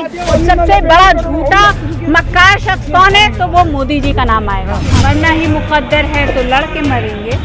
सबसे बड़ा झूठा मक्कार शख्स कौन है? तो वो मोदी जी का नाम आएगा। मरना ही मुकद्दर है तो लड़ के मरेंगे,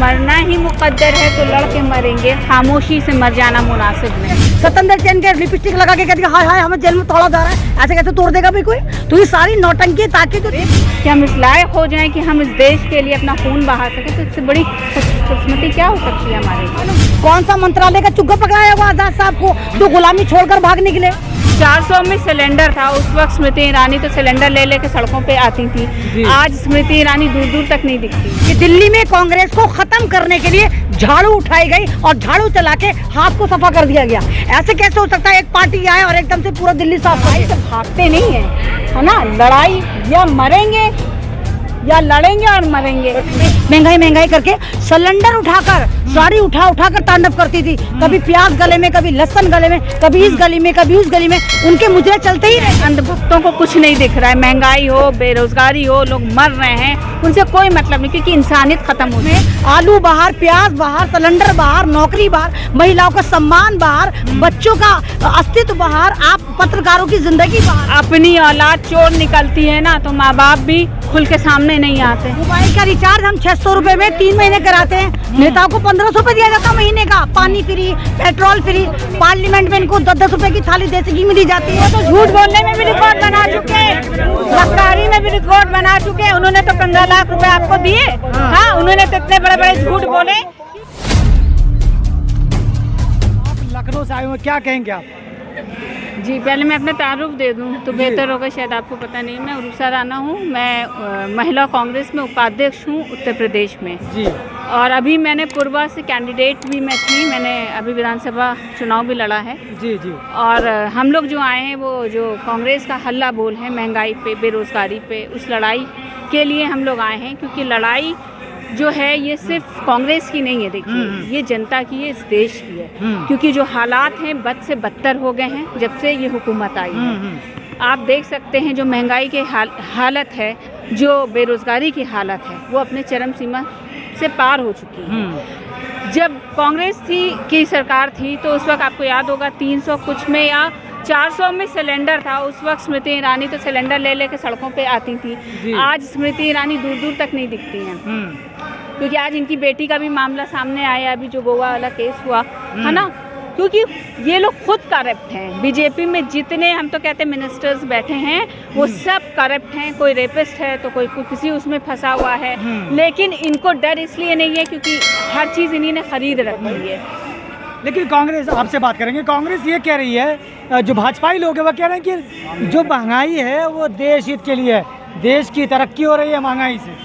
मरना ही मुकद्दर है तो लड़ के मरेंगे, खामोशी से मर जाना मुनासिब नहीं। सतेंद्र जैन के लिपस्टिक लगा के कहती है हाय हाय हमें जेल में तोड़ा जा रहा है, ऐसे कैसे तोड़ देगा भाई कोई? तो ये सारी नौटंकी ताकि तो कि हम इस लायक हो जाएं कि हम इस देश के लिए अपना खून बहा सकें, तो इससे बड़ी खुशकिस्मती क्या हो सकती है हमारे लिए? कौन सा मंत्रालय का चुग्गा पकड़ाया हुआ आजाद साहब को जो गुलामी छोड़कर भाग निकले? 400 में सिलेंडर था उस वक्त। स्मृति ईरानी तो सिलेंडर ले लेके सड़कों पे आती थी, आज स्मृति ईरानी दूर दूर तक नहीं दिखती। कि दिल्ली में कांग्रेस को खत्म करने के लिए झाड़ू उठाई गई और झाड़ू चला के हाथ को सफा कर दिया गया। ऐसे कैसे हो सकता है एक पार्टी आए और एकदम से पूरा दिल्ली साफ? भाई तो भागते नहीं है ना, लड़ाई या मरेंगे या लड़ेंगे और मरेंगे। महंगाई करके सिलेंडर उठाकर साड़ी उठा कर तांडव करती थी, कभी प्याज गले में, कभी लहसुन गले में, कभी इस गली में, कभी उस गली में, उनके मुजरे चलते ही रहे। अंधभक्तों को कुछ नहीं दिख रहा है, महंगाई हो, बेरोजगारी हो, लोग मर रहे हैं, उनसे कोई मतलब नहीं, क्योंकि इंसानियत खत्म हो गई। आलू बाहर, प्याज बाहर, सिलेंडर बाहर, नौकरी बाहर, महिलाओं का सम्मान बाहर, बच्चों का अस्तित्व बाहर, आप पत्रकारों की जिंदगी बाहर। अपनी औलाद चोर निकलती है ना तो माँ बाप भी खुल के सामने नहीं आते। मोबाइल का रिचार्ज हम 600 रुपए में 3 महीने कराते हैं, नेताओं को 1500 रुपए दिया जाता है महीने का, पानी फ्री, पेट्रोल फ्री, पार्लियामेंट में इनको 10-10 रुपए की थाली देसी घी में दी जाती है। तो झूठ बोलने में भी रिकॉर्ड बना चुके, सरकारी में भी रिकॉर्ड बना चुके। उन्होंने तो 15 लाख रुपए आपको दिए। हाँ, उन्होंने तो इतने बड़े बड़े झूठ बोले। लखनऊ से आए हुए, क्या कहेंगे आप? जी, पहले मैं अपना तारुफ दे दूं तो बेहतर होगा, शायद आपको पता नहीं। मैं उरुसा राना हूँ, मैं महिला कांग्रेस में उपाध्यक्ष हूँ उत्तर प्रदेश में जी। और अभी मैंने पूर्वा से कैंडिडेट भी मैं थी, मैंने अभी विधानसभा चुनाव भी लड़ा है। जी जी। और हम लोग जो आए हैं वो जो कांग्रेस का हल्ला बोल है महंगाई पे, बेरोज़गारी पे, उस लड़ाई के लिए हम लोग आए हैं। क्योंकि लड़ाई जो है ये सिर्फ कांग्रेस की नहीं है, देखिए ये जनता की है, इस देश की है। क्योंकि जो हालात हैं बद से बदतर हो गए हैं जब से ये हुकूमत आई है। आप देख सकते हैं जो महंगाई की हालत है, जो बेरोज़गारी की हालत है, वो अपने चरम सीमा से पार हो चुकी है। जब कांग्रेस की सरकार थी तो उस वक्त आपको याद होगा 300 कुछ में या 400 में सिलेंडर था उस वक्त। स्मृति ईरानी तो सिलेंडर ले लेके सड़कों पे आती थी, आज स्मृति ईरानी दूर दूर तक नहीं दिखती हैं। क्योंकि आज इनकी बेटी का भी मामला सामने आया, अभी जो गोवा वाला केस हुआ है ना, क्योंकि ये लोग खुद करप्ट हैं। बीजेपी में जितने हम तो कहते हैं मिनिस्टर्स बैठे हैं वो सब करप्ट हैं। कोई रेपिस्ट है तो कोई किसी उसमें फंसा हुआ है, लेकिन इनको डर इसलिए नहीं है क्योंकि हर चीज़ इन्हीं ने खरीद रखी है। लेकिन कांग्रेस, आपसे बात करेंगे, कांग्रेस ये कह रही है, जो भाजपाई लोग हैं वो कह रहे हैं कि जो महंगाई है वो देश हित के लिए है, देश की तरक्की हो रही है महंगाई से।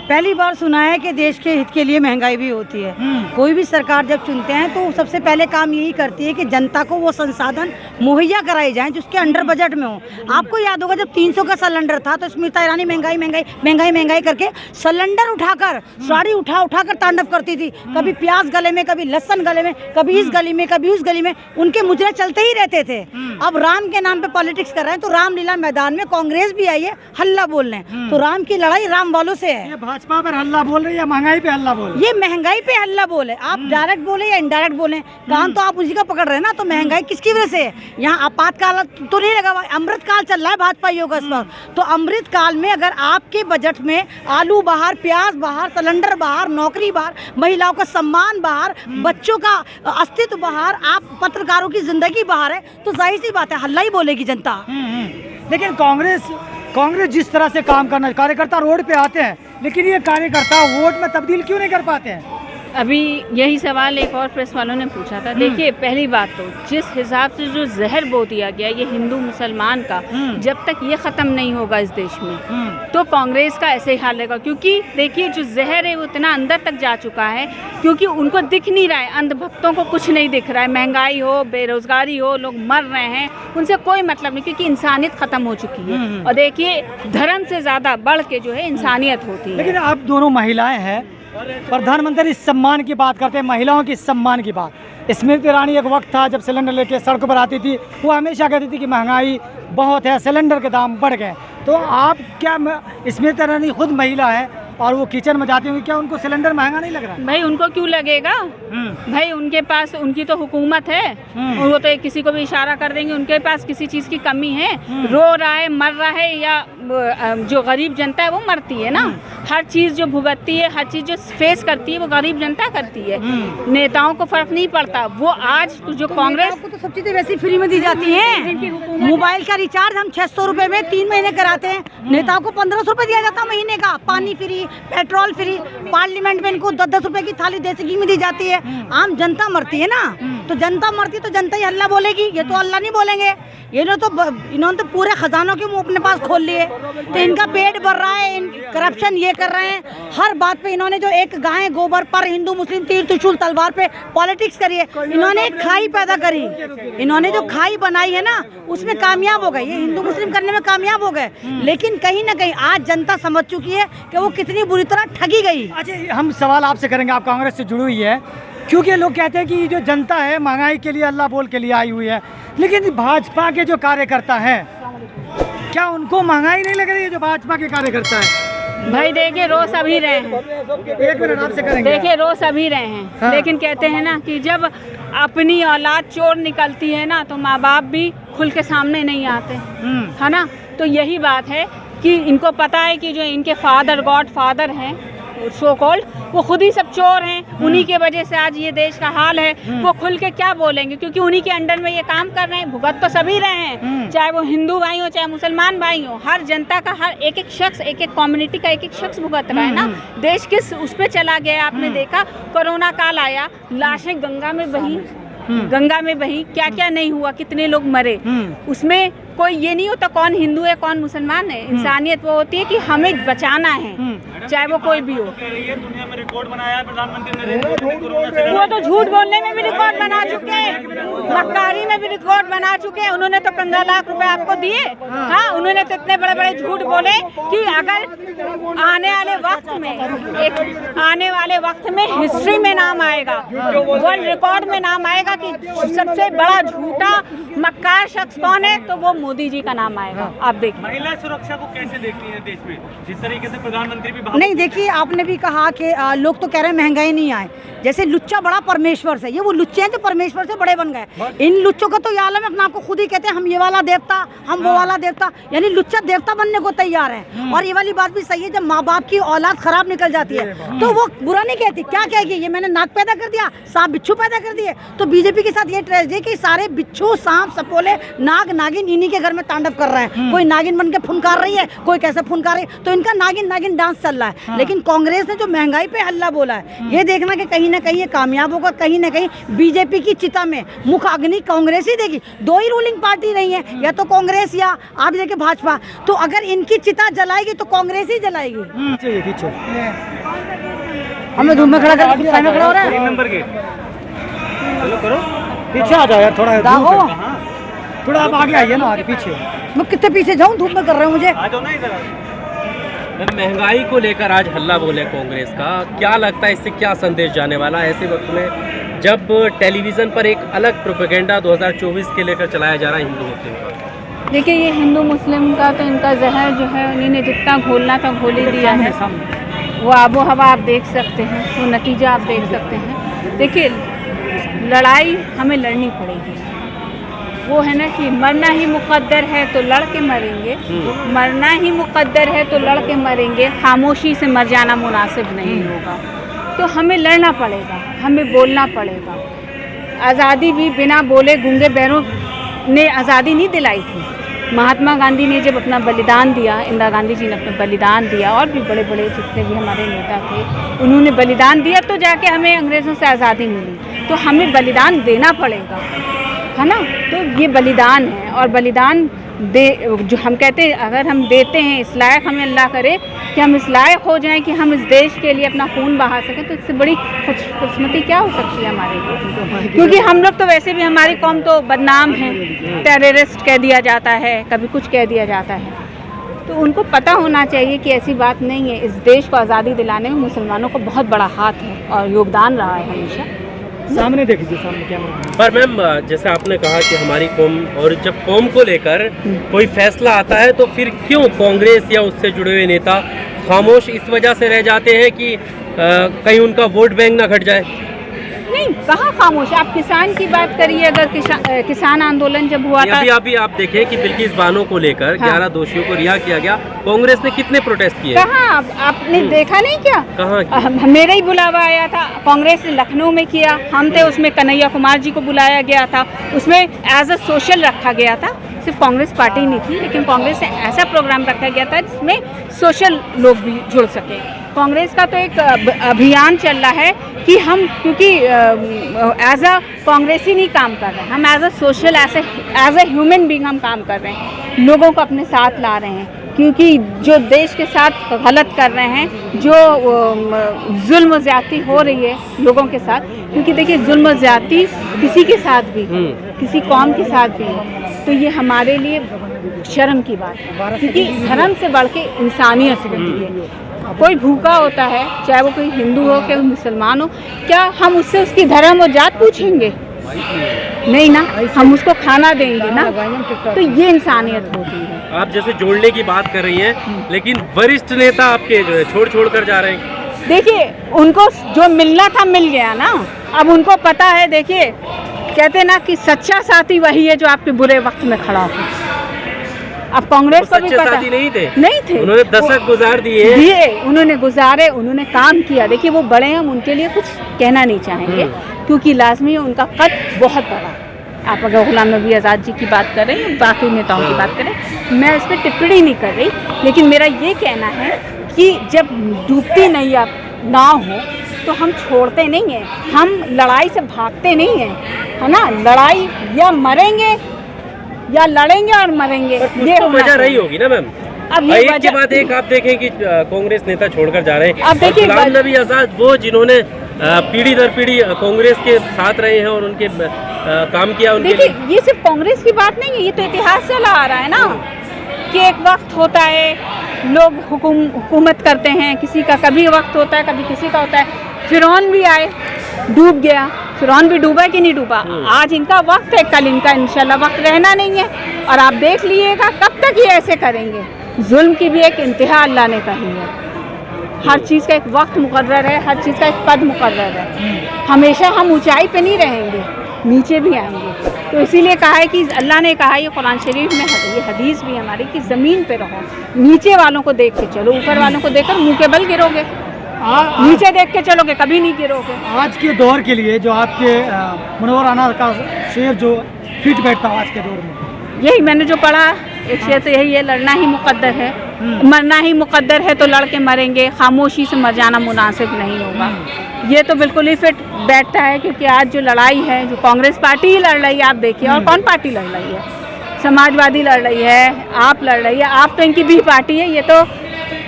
पहली बार सुना है कि देश के हित के लिए महंगाई भी होती है। कोई भी सरकार जब चुनते हैं तो सबसे पहले काम यही करती है कि जनता को वो संसाधन मुहैया कराए जाएं जिसके अंडर बजट में हो। आपको याद होगा जब 300 का सिलेंडर था तो स्मृति ईरानी महंगाई करके सिलेंडर उठाकर साड़ी उठा कर तांडव करती थी, कभी प्याज गले में, कभी लहसुन गले में, कभी इस गली में, कभी उस गली में, उनके मुजरे चलते ही रहते थे। अब राम के नाम पे पॉलिटिक्स कर रहे हैं तो रामलीला मैदान में कांग्रेस भी आई है हल्ला बोलने। तो राम की लड़ाई राम वालों से है। भाजपा पर हल्ला बोल रही है या महंगाई पे हल्ला बोल रही है? ये महंगाई पे हल्ला बोले, आप डायरेक्ट बोले या इनडायरेक्ट बोले, कान तो आप उसी का पकड़ रहे हैं ना। तो महंगाई किसकी वजह से है? यहाँ आपातकाल तो नहीं लगा हुआ, अमृत काल चल रहा है भाजपाइयों का इस वक्त। तो अमृत काल में अगर आपके बजट में आलू बाहर, प्याज बाहर, सिलेंडर बाहर, नौकरी बाहर, महिलाओं का सम्मान बाहर, बच्चों का अस्तित्व बाहर, आप पत्रकारों की जिंदगी बाहर है, तो जाहिर सी बात है हल्ला ही बोलेगी जनता। लेकिन कांग्रेस जिस तरह से काम करना, कार्यकर्ता रोड पे आते हैं, लेकिन ये कार्यकर्ता वोट में तब्दील क्यों नहीं कर पाते हैं? अभी यही सवाल एक और प्रेस वालों ने पूछा था। देखिए, पहली बात तो जिस हिसाब से जो जहर बो दिया गया ये हिंदू मुसलमान का, जब तक ये ख़त्म नहीं होगा इस देश में तो कांग्रेस का ऐसे ही हाल रहेगा। क्योंकि देखिए जो जहर है वो इतना अंदर तक जा चुका है, क्योंकि उनको दिख नहीं रहा है, अंधभक्तों को कुछ नहीं दिख रहा है। महंगाई हो, बेरोज़गारी हो, लोग मर रहे हैं, उनसे कोई मतलब नहीं, क्योंकि इंसानियत ख़त्म हो चुकी है। और देखिए धर्म से ज़्यादा बढ़ के जो है इंसानियत होती है। लेकिन आप दोनों महिलाएं हैं, प्रधानमंत्री सम्मान की बात करते हैं, महिलाओं की सम्मान की बात। स्मृति ईरानी एक वक्त था जब सिलेंडर लेके सड़कों पर आती थी, वो हमेशा कहती थी कि महंगाई बहुत है, सिलेंडर के दाम बढ़ गए। तो आप क्या, स्मृति ईरानी खुद महिला है, और वो किचन में जाती होंगी, क्या उनको सिलेंडर महंगा नहीं लग रहा है? भाई उनको क्यों लगेगा? भाई उनके पास, उनकी तो हुकूमत है, वो तो किसी को भी इशारा कर देंगे। उनके पास किसी चीज की कमी है? रो रहा है, मर रहा है, या जो गरीब जनता है वो मरती है ना। हर चीज जो भुगतती है, हर चीज जो फेस करती है वो गरीब जनता करती है। नेताओं को फर्क नहीं पड़ता। वो आज जो कांग्रेस को तो सब चीजें वैसे फ्री में दी जाती हैं। मोबाइल का रिचार्ज हम 600 रुपए में 3 महीने कराते हैं, नेताओं को 1500 रुपए दिया जाता है महीने का। पानी फ्री, पेट्रोल फ्री, पार्लियामेंट में इनको 10-10 रुपए की थाली देसी घी में दी जाती है। आम जनता मरती है ना, तो जनता मरती तो जनता ही अल्लाह बोलेगी, ये तो अल्लाह नहीं बोलेंगे। ये लोग तो इन्होंने तो पूरे खजानों के मुंह अपने पास खोल लिए, तो इनका पेट भर रहा है, करप्शन ये कर रहे हैं। हर बात पे इन्होंने जो एक गाय गोबर पर हिंदू मुस्लिम तीर त्रिशूल तलवार पे पॉलिटिक्स करी है। इन्होंने एक खाई पैदा करी, इन्होंने जो खाई बनाई है ना उसमें कामयाब हो गए, ये हिंदू मुस्लिम करने में कामयाब हो गए। लेकिन कहीं ना कहीं आज जनता समझ चुकी है कि वो कितनी बुरी तरह ठगी गई। अच्छा, हम सवाल आपसे करेंगे, आप कांग्रेस से जुड़ी हुई है, क्योंकि लोग कहते हैं कि जो जनता है महंगाई के लिए अल्लाह बोल के लिए आई हुई है, लेकिन भाजपा के जो कार्यकर्ता हैं, क्या उनको महंगाई नहीं लग रही है जो भाजपा के कार्यकर्ता है? भाई देखिए रो सभी रहे हैं, 1 मिनट आपसे करेंगे। देखिए रो सभी रहे हैं, हाँ। लेकिन कहते हैं ना कि जब अपनी औलाद चोर निकलती है ना तो माँ बाप भी खुल के सामने नहीं आते, है ना। तो यही बात है कि इनको पता है कि जो इनके फादर, गॉड फादर हैं सो कॉल्ड, वो खुद ही सब चोर हैं। उन्हीं के वजह से आज ये देश का हाल है। वो खुल के क्या बोलेंगे, क्योंकि उन्हीं के अंडर में ये काम कर रहे हैं। भुगत तो सभी रहे हैं, चाहे वो हिंदू भाई हो चाहे मुसलमान भाई हो। हर जनता का, हर एक एक शख्स, एक एक कम्युनिटी का एक एक शख्स भुगत रहा है ना। देश किस उस पे चला गया, आपने देखा कोरोना काल आया, लाशें गंगा में बही, गंगा में बही, क्या क्या नहीं हुआ, कितने लोग मरे। उसमें कोई ये नहीं होता कौन हिंदू है कौन मुसलमान है। इंसानियत वो होती है कि हमें बचाना है, चाहे वो कोई भी हो। दुनिया में रिकॉर्ड बनाया है प्रधानमंत्री नरेंद्र मोदी। वो तो झूठ बोलने में भी रिकॉर्ड बना चुके हैं, मक्कारी में भी रिकॉर्ड बना चुके हैं। उन्होंने तो 15 लाख रुपए आपको दिए। हाँ, उन्होंने तो इतने बड़े बड़े झूठ बोले कि अगर आने वाले वक्त में हिस्ट्री में नाम आएगा, वर्ल्ड रिकॉर्ड में नाम आएगा कि सबसे बड़ा झूठा मक्कार शख्स कौन है, तो वो मोदी जी का नाम आएगा। आप देखिए। महिला सुरक्षा को कैसे देखती है देश में, जिस तरीके से प्रधानमंत्री भी नहीं, देखिए आपने भी कहा कि लोग तो कह रहे हैं महंगाई नहीं आए, जैसे लुच्चा बड़ा परमेश्वर से, ये वो लुच्चे हैं जो परमेश्वर से बड़े बन गए। इन लुच्चों का तो ये आलम है, अपने आप को खुद ही कहते हैं हम ये वाला देवता, हम वो वाला देवता, यानी लुच्चा देवता बनने को तैयार है। और ये वाली बात भी सही है, जब माँ बाप की औलाद खराब निकल जाती है तो वो बुरा नहीं कहती, क्या कहेगी, ये मैंने नाग पैदा कर दिया, सांप बिच्छू पैदा कर दिए। तो बीजेपी के साथ ये ट्रेजेडी है कि सारे बिच्छू, सांप, सपोले, नाग, नागिन इन्हीं के घर में तांडव कर रहे हैं। कोई नागिन बन के फुनकार रही है, कोई कैसे फुनकार रही है, तो इनका नागिन नागिन डांस चल रहा है। लेकिन कांग्रेस ने जो महंगाई पे हल्ला बोला है, ये देखना कि कहीं ना कहीं ये कामयाब होगा, कहीं ना कहीं बीजेपी की चिता में मुख अग्नि कांग्रेस ही देगी। दो ही रूलिंग पार्टी नहीं है, या तो कांग्रेस या आप देखिए भाजपा। तो अगर इनकी चिता जलाएगी तो कांग्रेस ही जलाएगी। हमें धूम में खड़ा करके खड़ा हो रहा है। 3 नंबर गेट चलो करो, पीछे आ जाओ यार, थोड़ा आप आगे आइए ना, आगे पीछे। मैं कितने पीछे जाऊँ, धूप में कर रहे हो मुझे। आ जाओ ना इधर। महंगाई को लेकर आज हल्ला बोले कांग्रेस का, क्या लगता है इससे क्या संदेश जाने वाला है ऐसे वक्त में जब टेलीविज़न पर एक अलग प्रोपेगेंडा 2024 के लेकर चलाया जा रहा है हिंदू मुस्लिम का? देखिए, ये हिंदू मुस्लिम का तो इनका जहर जो है उन्होंने जितना घोलना था घोल ही दिया है। वो आबो हवा आप देख सकते हैं, वो नतीजा आप देख सकते हैं। देखिए, लड़ाई हमें लड़नी पड़ेगी। वो है ना कि मरना ही मुकद्दर है तो लड़ के मरेंगे, मरना ही मुकद्दर है तो लड़ के मरेंगे, खामोशी से मर जाना मुनासिब नहीं होगा। तो हमें लड़ना पड़ेगा, हमें बोलना पड़ेगा। आज़ादी भी बिना बोले गूंगे बैरों ने आज़ादी नहीं दिलाई थी। महात्मा गांधी ने जब अपना बलिदान दिया, इंदिरा गांधी जी ने अपना बलिदान दिया, और भी बड़े बड़े जितने भी हमारे नेता थे उन्होंने बलिदान दिया, तो जाके हमें अंग्रेज़ों से आज़ादी मिली। तो हमें बलिदान देना पड़ेगा, है ना। तो ये बलिदान है, और बलिदान दे जो हम कहते हैं, अगर हम देते हैं, इस लायक हमें अल्लाह करे कि हम इस लायक हो जाएं कि हम इस देश के लिए अपना खून बहा सकें, तो इससे बड़ी खुशकिस्मती क्या हो सकती है हमारे लिए। क्योंकि हम लोग तो वैसे भी, हमारी कौम तो बदनाम है, टेररिस्ट कह दिया जाता है, कभी कुछ कह दिया जाता है। तो उनको पता होना चाहिए कि ऐसी बात नहीं है। इस देश को आज़ादी दिलाने में मुसलमानों का बहुत बड़ा हाथ है और योगदान रहा है हमेशा। सामने देख लीजिए, सामने कैमरा। पर मैम, जैसे आपने कहा कि हमारी कौम, और जब कौम को लेकर कोई फैसला आता है तो फिर क्यों कांग्रेस या उससे जुड़े हुए नेता खामोश इस वजह से रह जाते हैं कि कहीं उनका वोट बैंक ना घट जाए? नहीं, कहाँ खामोश। आप किसान की बात करिए, अगर किसान आंदोलन जब हुआ था, अभी आप देखें कि बिल्किस बानो को लेकर हाँ। 11 दोषियों को रिहा किया गया, कांग्रेस ने कितने प्रोटेस्ट किए? कहाँ आपने देखा नहीं क्या? कहाँ? मेरा ही बुलावा आया था, कांग्रेस ने लखनऊ में किया, हम थे उसमें, कन्हैया कुमार जी को बुलाया गया था, उसमें एज अ सोशल रखा गया था। सिर्फ कांग्रेस पार्टी नहीं थी, लेकिन कांग्रेस ने ऐसा प्रोग्राम रखा गया था जिसमें सोशल लोग भी जुड़ सके। कांग्रेस का तो एक अभियान चल रहा है कि हम, क्योंकि एज अ कांग्रेसी नहीं काम कर रहे हैं, हम as a social, as a human being हम काम कर रहे हैं, लोगों को अपने साथ ला रहे हैं। क्योंकि जो देश के साथ गलत कर रहे हैं, जो जुल्म ज़्यादती हो रही है लोगों के साथ, क्योंकि देखिए जुल्म ज़्यादती किसी के साथ भी, किसी कौम के साथ भी हो, तो ये हमारे लिए शर्म की बात है, क्योंकि धर्म से बढ़ के इंसानियत होती है। कोई भूखा होता है, चाहे वो कोई हिंदू हो, चाहे मुसलमान हो, क्या हम उससे उसकी धर्म और जात पूछेंगे? नहीं ना, हम उसको खाना देंगे ना, तो ये इंसानियत होती है। आप जैसे जोड़ने की बात कर रही हैं, लेकिन वरिष्ठ नेता आपके जो है छोड़ कर जा रहे हैं। देखिए, उनको जो मिलना था मिल गया ना, अब उनको पता है। देखिए, कहते ना कि सच्चा साथी वही है जो आपके बुरे वक्त में खड़ा हो। अब कांग्रेस को भी पता नहीं थे, उन्होंने दशक गुजार दिए, उन्होंने गुजारे, उन्होंने काम किया। देखिए, वो बड़े हैं, हम उनके लिए कुछ कहना नहीं चाहेंगे, क्योंकि लाजमी है, उनका कद बहुत बड़ा। आप अगर गुलाम नबी आज़ाद जी की बात करें, बाकी नेताओं की बात करें, मैं इस पर टिप्पणी नहीं कर रही, लेकिन मेरा ये कहना है कि जब डूबती नैया नाव हो तो हम छोड़ते नहीं हैं, हम लड़ाई से भागते नहीं हैं, है ना। लड़ाई या मरेंगे या लड़ेंगे और मरेंगे, ये तो वजह रही होगी ना मैम। अब एक के बाद एक आप देखें कि कांग्रेस नेता छोड़कर जा रहे हैं। अब देखिए, गुलाम नबी आज़ाद वो जिन्होंने पीढ़ी दर पीढ़ी कांग्रेस के साथ रहे हैं और उनके काम किया उनके लिए। ये सिर्फ कांग्रेस की बात नहीं है, ये तो इतिहास चला आ रहा है ना, कि एक वक्त होता है लोग हुकूमत करते हैं, किसी का कभी वक्त होता है, कभी किसी का होता है। फिरौन भी आए, डूब गया, फिरौन भी डूबा कि नहीं डूबा। आज इनका वक्त है, कल इनका इंशाल्लाह वक्त रहना नहीं है, और आप देख लीजिएगा कब तक ये ऐसे करेंगे। जुल्म की भी एक इंतहा अल्लाह ने कही है, हर चीज़ का एक वक्त मुकर्रर है, हर चीज़ का एक पद मुकर्रर है। हमेशा हम ऊंचाई पे नहीं रहेंगे, नीचे भी आएंगे। तो इसीलिए कहा है कि अल्लाह ने कहा, ये कुरान शरीफ में ये हदीस भी हमारी, कि ज़मीन पे रहो, नीचे वालों को देख के चलो, ऊपर वालों को देखकर मुँह के बल गिरोगे, नीचे देख के चलोगे कभी नहीं गिरोगे। आज के दौर के लिए जो आपके मुनव्वर आना का शेर जो फिट बैठता है आज के दौर में, यही मैंने जो पढ़ा, एक शेर तो यही है, लड़ना ही मुकद्दर है, मरना ही मुकद्दर है, तो लड़ के मरेंगे, खामोशी से मर जाना मुनासिब नहीं होगा। ये तो बिल्कुल ही फिट बैठता है, क्योंकि आज जो लड़ाई है, जो कांग्रेस पार्टी ही लड़ रही है, आप देखिए, और कौन पार्टी लड़ रही है? समाजवादी लड़ रही है, आप लड़ रही है, आप तो इनकी भी पार्टी है। ये तो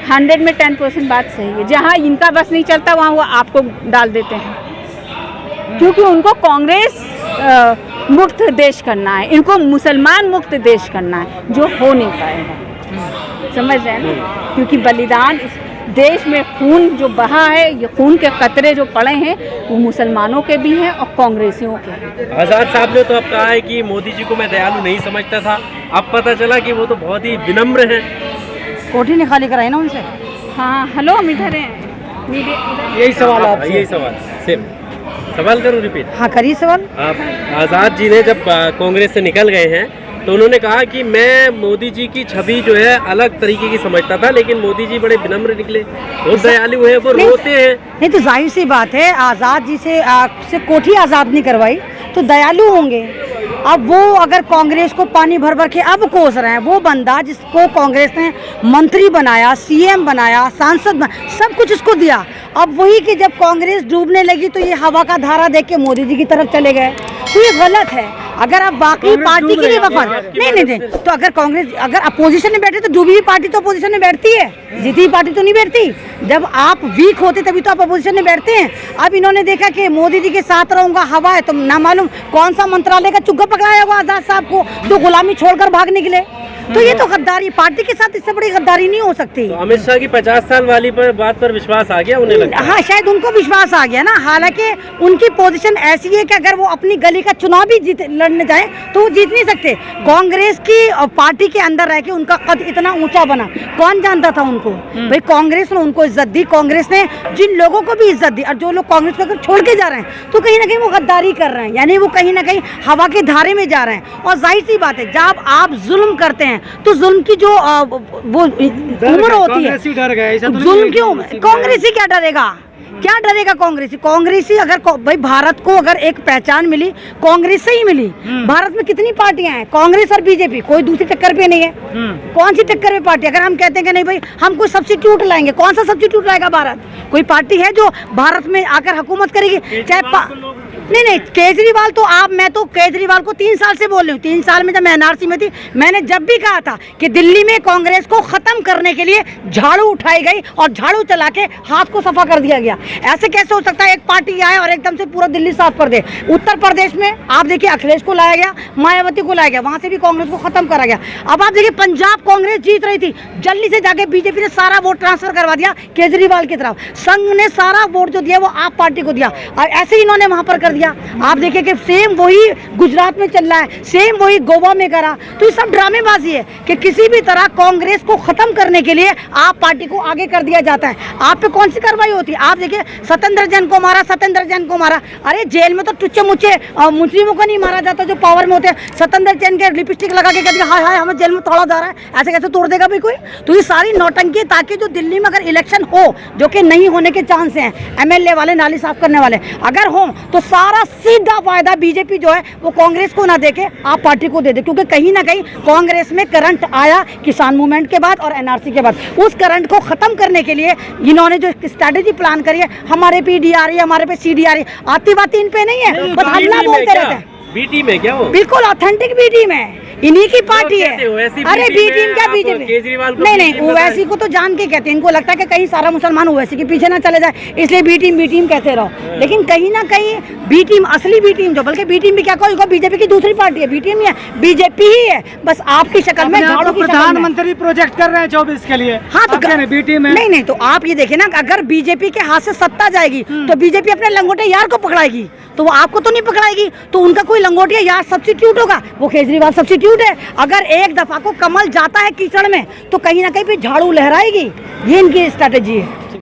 100 में 10% बात सही है। जहाँ इनका बस नहीं चलता वहाँ वो आपको डाल देते हैं, क्योंकि उनको कांग्रेस मुक्त देश करना है, इनको मुसलमान मुक्त देश करना है, जो हो नहीं पाएगा। समझ रहे हैं ना, क्योंकि बलिदान इस देश में खून जो बहा है, ये खून के कतरे जो पड़े हैं, वो मुसलमानों के भी हैं और कांग्रेसियों के हैं। आज़ाद साहब ने तो अब कहा है कि मोदी जी को मैं दयालु नहीं समझता था, अब पता चला कि वो तो बहुत ही विनम्र हैं। कोठी ने खाली कराई ना उनसे। हाँ, हेलो, हम इधर हैं, मीडिया। यही सवाल आप, यही सवाल सेम सवाल करूँ, रिपीट? हाँ, करिए सवाल। आप आज़ाद जी ने जब कांग्रेस से निकल गए हैं, तो उन्होंने कहा कि मैं मोदी जी की छवि जो है अलग तरीके की समझता था, लेकिन मोदी जी बड़े विनम्र निकले, बहुत दयालु हैं, वो रोते हैं। नहीं तो जाहिर सी बात है, आज़ाद जी से कोठी आज़ाद नहीं करवाई तो दयालु होंगे। अब वो अगर कांग्रेस को पानी भर भर के अब कोस रहे हैं, वो बंदा जिसको कांग्रेस ने मंत्री बनाया, सीएम बनाया, सांसद बनाया, सब कुछ उसको दिया, अब वही कि जब कांग्रेस डूबने लगी तो ये हवा का धारा देख के मोदी जी की तरफ चले गए, तो ये गलत है। अगर आप बाकी पार्टी के लिए वफाद नहीं, तो अगर कांग्रेस अगर अपोजिशन में बैठे तो डूबी हुई पार्टी तो अपोजिशन में बैठती है, जीती हुई पार्टी तो नहीं बैठती। जब आप वीक होते तभी तो आप अपोजिशन में बैठते हैं। अब इन्होंने देखा कि मोदी जी के साथ रहूंगा, हवा है, तो ना मालूम कौन सा मंत्रालय का चुग्गा पकड़ाया होगा आज़ाद साहब को, जो गुलामी छोड़कर भाग निकले। तो ये तो गद्दारी, पार्टी के साथ इससे बड़ी गद्दारी नहीं हो सकती। तो अमित शाह की 50 साल वाली बात पर विश्वास आ गया उन्हें लगता है? हाँ, शायद उनको विश्वास आ गया ना। हालांकि उनकी पोजीशन ऐसी है कि अगर वो अपनी गली का चुनाव भी लड़ने जाए तो वो जीत नहीं सकते। कांग्रेस की पार्टी के अंदर रह के उनका कद इतना ऊंचा बना, कौन जानता था उनको? भाई कांग्रेस ने उनको इज्जत दी, कांग्रेस ने जिन लोगों को भी इज्जत दी, और जो लोग कांग्रेस को अगर छोड़ के जा रहे हैं तो कहीं ना कहीं वो गद्दारी कर रहे हैं, यानी वो कहीं ना कहीं हवा के धारे में जा रहे हैं। और जाहिर सी बात है, जब आप जुल्म करते हैं तो जुल्म की जो वो उम्र होती है, जुल्म की उम्र, कांग्रेसी क्या डरेगा? क्या डरेगा कांग्रेसी? कांग्रेसी अगर भाई भारत को अगर एक पहचान मिली कांग्रेस से ही मिली। भारत में कितनी पार्टियां हैं? कांग्रेस और बीजेपी, कोई दूसरी टक्कर पे नहीं है। कौन सी टक्कर में पार्टी? अगर हम कहते हैं कि नहीं भाई हम कोई सब्स्टिट्यूट लाएंगे, कौन सा सब्स्टिट्यूट लाएगा भारत? कोई पार्टी है जो भारत में आकर हुकूमत करेगी? चाहे नहीं, केजरीवाल तो मैं तो केजरीवाल को 3 साल से बोल रही हूँ। 3 साल में जब मैं एनआरसी में थी, मैंने जब भी कहा था कि दिल्ली में कांग्रेस को खत्म करने के लिए झाड़ू उठाई गई और झाड़ू चला के हाथ को सफा कर दिया गया। ऐसे कैसे हो सकता है एक पार्टी आए और एकदम से पूरा दिल्ली साफ कर दे? उत्तर प्रदेश में आप देखिए अखिलेश को लाया गया, मायावती को लाया गया, वहां से भी कांग्रेस को खत्म करा गया। अब आप देखिए पंजाब कांग्रेस जीत रही थी, जल्दी से जाके बीजेपी ने सारा वोट ट्रांसफर करवा दिया केजरीवाल की तरफ। संघ ने सारा वोट जो दिया वो आप पार्टी को दिया, और ऐसे ही इन्होंने वहां पर कर दिया। आप देखिए कि सेम वही गुजरात में चल रहा है, सेम वही गोवा में करा। तो ये सब ड्रामेबाजी है कि किसी भी तरह कांग्रेस को खत्म करने के लिए आप पार्टी को आगे कर दिया जाता है। आप पे कौन सी कार्रवाई होती है? आप देखिए सत्येंद्र जैन को मारा, सत्येंद्र जैन को मारा। अरे जेल में तो टुच्चे मुच्चे मुस्लिमों को नहीं मारा जाता जो पावर में होते हैं। सत्येंद्र जैन के लिपस्टिक लगा के कह दिया हाय हाय हमें जेल में तोड़ा जा रहा है, ऐसे कैसे तोड़ देगा भाई कोई? तो ये सारी नौटंकी, ताकि जो दिल्ली में अगर इलेक्शन हो, जो कि नहीं होने के चांस हैं, एमएलए वाले नाली साफ करने वाले अगर हो, तो सारा सीधा फायदा बीजेपी जो है वो कांग्रेस को ना देके आप पार्टी को दे दे। क्योंकि कहीं ना कहीं कांग्रेस में करंट आया किसान मूवमेंट के बाद और एनआरसी के बाद। उस करंट को खत्म करने के लिए इन्होंने जो स्ट्रैटेजी प्लान करी है, हमारे पे ईडी आ रही है, हमारे पे सीडी आ रही है, आती बात इन पे नहीं है, बस हल्ला बोलते रहते हैं। बी टीम है क्या वो? बिल्कुल ऑथेंटिक बी टीम है, इन्हीं की पार्टी है। अरे बी टीम क्या बीजेपी? केजरीवाल नहीं, ओवैसी को तो जान के कहते हैं। इनको लगता है कि कहीं सारा मुसलमान ओवैसी के पीछे ना चले जाए, इसलिए बी टीम कहते रहो। लेकिन कहीं ना कहीं बी टीम, असली बी टीम जो, बल्कि बी टीम भी क्या कहो, बीजेपी की दूसरी पार्टी है, बी टीम ही है, बीजेपी ही है, बस आपकी शक्ल में, झाड़ू की शक्ल में। प्रधानमंत्री प्रोजेक्ट कर रहे हैं 24 के लिए। हाँ तो बी टीम है। नहीं, तो आप ये देखिए ना, अगर बीजेपी के हाथ से सत्ता जाएगी तो बीजेपी अपने लंगोटे यार को पकड़ाएगी, तो वो आपको तो नहीं पकड़ाएगी। तो उनका कोई लंगोटिया यार सब्स्टिट्यूट होगा, वो केजरीवाल सब्स्टिट्यूट है। अगर एक दफा को कमल जाता है कीचड़ में तो कहीं ना कहीं भी झाड़ू लहराएगी। ये इनकी स्ट्रैटेजी है।